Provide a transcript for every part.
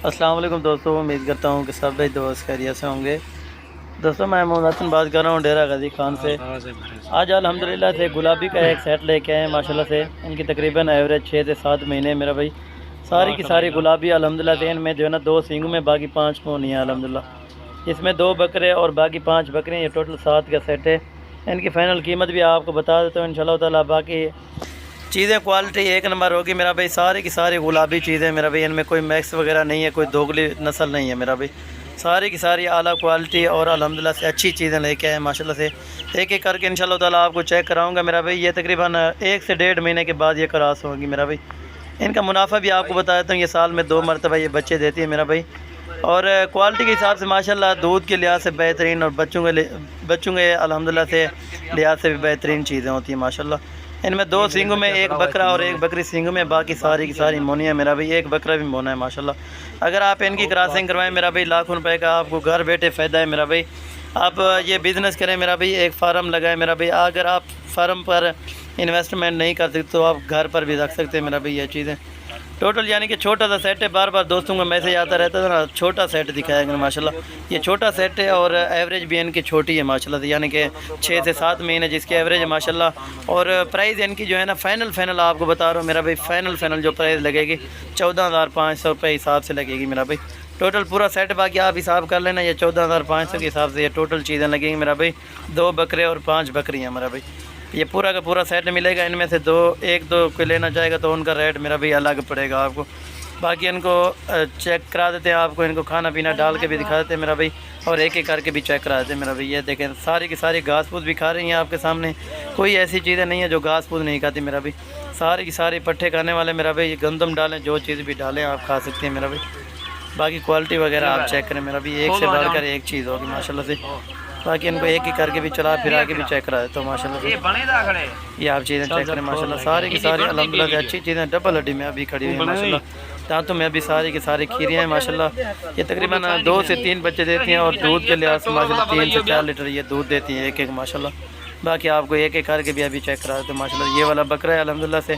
अस्सलाम वालेकुम दोस्तों, उम्मीद करता हूँ कि सब भाई दोस्त खैरियत से होंगे। दोस्तों मैं मोहम्मद हसन बात कर रहा हूँ डेरा गाजी खान से। आज अल्हम्दुलिल्लाह से गुलाबी का एक सेट लेके आए हैं माशाल्लाह से। इनकी तकरीबन एवरेज 6 से 7 महीने मेरा भाई। सारी की सारी गुलाबी अल्हम्दुलिल्लाह से। इनमें जो है ना 2 सींग में बाकी 5 पोनी है अल्हम्दुलिल्लाह। इसमें 2 बकरे और बाकी 5 बकरे, ये टोटल 7 का सेट है। इनकी फ़ाइनल कीमत भी आपको बता देता हूँ इंशाल्लाह ताला। बाकी चीज़ें क्वालिटी एक नंबर होगी मेरा भाई। सारी की सारी गुलाबी चीज़ें मेरा भाई, इनमें कोई मैक्स वगैरह नहीं है, कोई दोगली नस्ल नहीं है मेरा भाई। सारी की सारी आला क्वालिटी और अल्हम्दुलिल्लाह से अच्छी चीज़ें लेके आए माशाल्लाह से। एक एक करके इंशाल्लाह ताला आपको चेक कराऊंगा मेरा भाई। ये तकरीबन 1 से 1.5 महीने के बाद ये क्रॉस होंगी मेरा भाई। इनका मुनाफा भी आपको बता देता हूँ, ये साल में 2 मरतबा ये बच्चे देती है मेरा भाई। और क्वालिटी के हिसाब से माशाल्लाह दूध के लिहाज से बेहतरीन और बच्चों के अल्हम्दुलिल्लाह से लिहाज से भी बेहतरीन चीज़ें होती हैं माशाल्लाह। इनमें 2 सींगों में एक बकरा और एक बकरी सींगों में, बाकी सारी की सारी मोनी है मेरा भाई। एक बकरा भी मोना है माशाल्लाह। अगर आप इनकी क्रॉसिंग करवाएं मेरा भाई, लाखों रुपए का आपको घर बैठे फ़ायदा है मेरा भाई। आप ये बिज़नेस करें मेरा भाई, एक फार्म लगाएं मेरा भाई। अगर आप फार्म पर इन्वेस्टमेंट नहीं कर सकते तो आप घर पर भी रख सकते हैं मेरा भाई। ये चीज़ें टोटल यानी कि छोटा सा सेट है। बार बार दोस्तों का मैसेज आता रहता था ना, छोटा सेट दिखाया गया माशाल्लाह। ये छोटा सेट है और एवरेज भी इनकी छोटी है माशाल्लाह, यानी कि 6 से 7 महीने जिसकी एवरेज है माशाल्लाह। और प्राइस इनकी जो है ना फाइनल आपको बता रहा हूँ मेरा भाई। फाइनल जो प्राइस लगेगी 14,500 रुपये हिसाब से लगेगी मेरा भाई। टोटल पूरा सेट बाकी आप हिसाब कर लेना, ये 14,500 के हिसाब से ये टोटल चीज़ें लगेंगी मेरा भाई। 2 बकरे और 5 बकरियाँ मेरा भाई। ये पूरा का पूरा सेट मिलेगा। इनमें से एक दो कोई लेना चाहेगा तो उनका रेट मेरा भी अलग पड़ेगा आपको। बाकी इनको चेक करा देते हैं आपको, इनको खाना पीना डाल के भी दिखा देते हैं मेरा भाई। और एक एक करके भी चेक करा देते हैं मेरा भाई। ये देखें सारी की सारी घास फूस भी खा रही हैं आपके सामने। कोई ऐसी चीज़ें नहीं है जो घास फूस नहीं खाती मेरा भाई। सारी की सारी पट्ठे खाने वाले मेरा भाई। गंदम डालें, जो चीज़ भी डालें आप खा सकते हैं मेरा भाई। बाकी क्वालिटी वगैरह आप चेक करें मेरा भाई, एक से बढ़कर एक चीज़ होगी माशाल्लाह से। बाकी इनको एक ही करके भी चला फिरा के भी चेक करा देता हूँ माशाल्लाह से। ये आप चीज़ें चेक करें माशाल्लाह। सारी की सारी अल्हम्दुलिल्लाह से अच्छी चीज़ें डबल हड्डी में अभी खड़ी हुई है माशाल्लाह। दांतों में अभी सारी की सारी खीरियाँ हैं माशाल्लाह। ये तकरीबन 2 से 3 बच्चे देती हैं और दूध के लिहाज से माशाल्लाह 3 से 4 लीटर ये दूध देती हैं एक एक माशाल्लाह। बाकी आपको एक एक करके भी अभी चेक करा देते हैं माशाल्लाह। ये वाला बकरा है अल्हम्दुलिल्लाह से,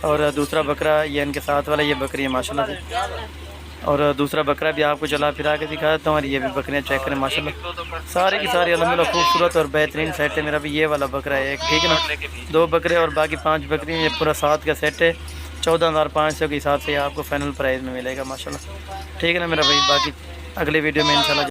और दूसरा बकरा ये इनके साथ वाला ये बकरी है माशाल्लाह से। और दूसरा बकरा भी आपको चला फिरा के दिखा देता हूँ। और ये भी बकरियाँ चेक करें माशाल्लाह। सारी की सारी अल्हम्दुलिल्लाह खूबसूरत और बेहतरीन सेट है मेरा भी। ये वाला बकरा है एक, ठीक है ना। 2 बकरे और बाकी 5 बकरियाँ, ये पूरा 7 का सेट है। 14,500 के हिसाब से आपको फाइनल प्राइस में मिलेगा माशाल्लाह, ठीक है ना मेरा भाई। बाकी अगले वीडियो में इंशाल्लाह